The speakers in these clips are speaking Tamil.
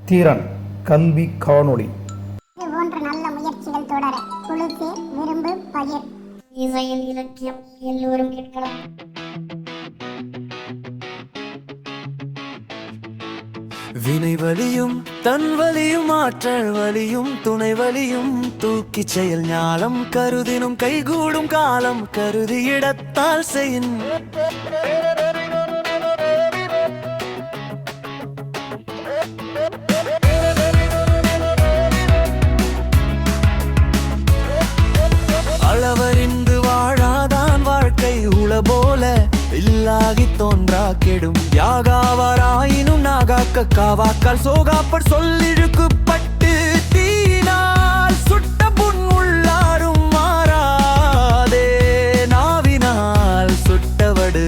திறன் கல்வி காணொளி. இதுபோன்ற நல்ல முயற்சிகள் தொடர குழுக்கு விரும்பு பகிர். இசையில் இலக்கியம் எல்லோரும் கேட்கலாம். வினை வலியும் தன் வலியும் ஆற்றல் வலியும் துணை வலியும் தூக்கி செயல் ஞாலம் கருதினும் கைகூடும் காலம் கருதி இடத்தால் செய்யின் அளவறிந்து வாழாதான் வாழ்க்கை உள போல இல்லாகி தோன்றா கெடும் யாகாவராயினும் நாகாக்க காவாக்கால் சோகாப்பர் சொல்லிழுக்குப்பட்டு தீயினால் சுட்ட புண் உள்ளாரும் மாறாதே நாவினால் சுட்டவடு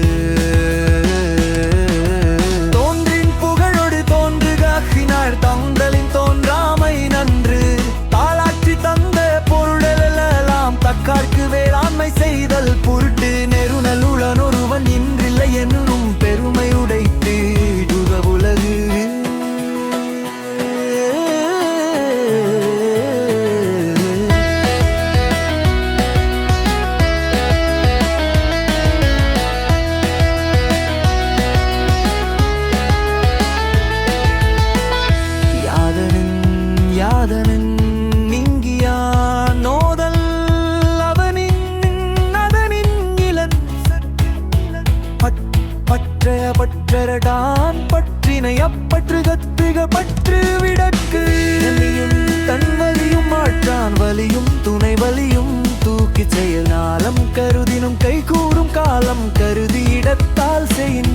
தோன்றின் புகழொடு தோன்றுகாக்கினார் தந்தலின் தோன்றாமை நன்று தாளாற்றி தந்த பொருளெல்லாம் தக்கார்க்கு வேளாண்மை செய்தல் பொருட்டு நெருணல் உளனொருவன் இன்றில்லை என்னும் பெருமை உடைத்து உலகு யாதனின் நீங்கியா நோதல் அவனின் அதனின் இளன் பற்றைய பற்றரடான் பற்றினை அப்பற்று கத்துக பற்று விடக்கு தன் வலியும் ஆற்றான் வலியும் துணை வலியும் தூக்கி செயல் நாளம் கருதினும் கை கூடும் காலம் கருதி இடத்தால் செய்யின்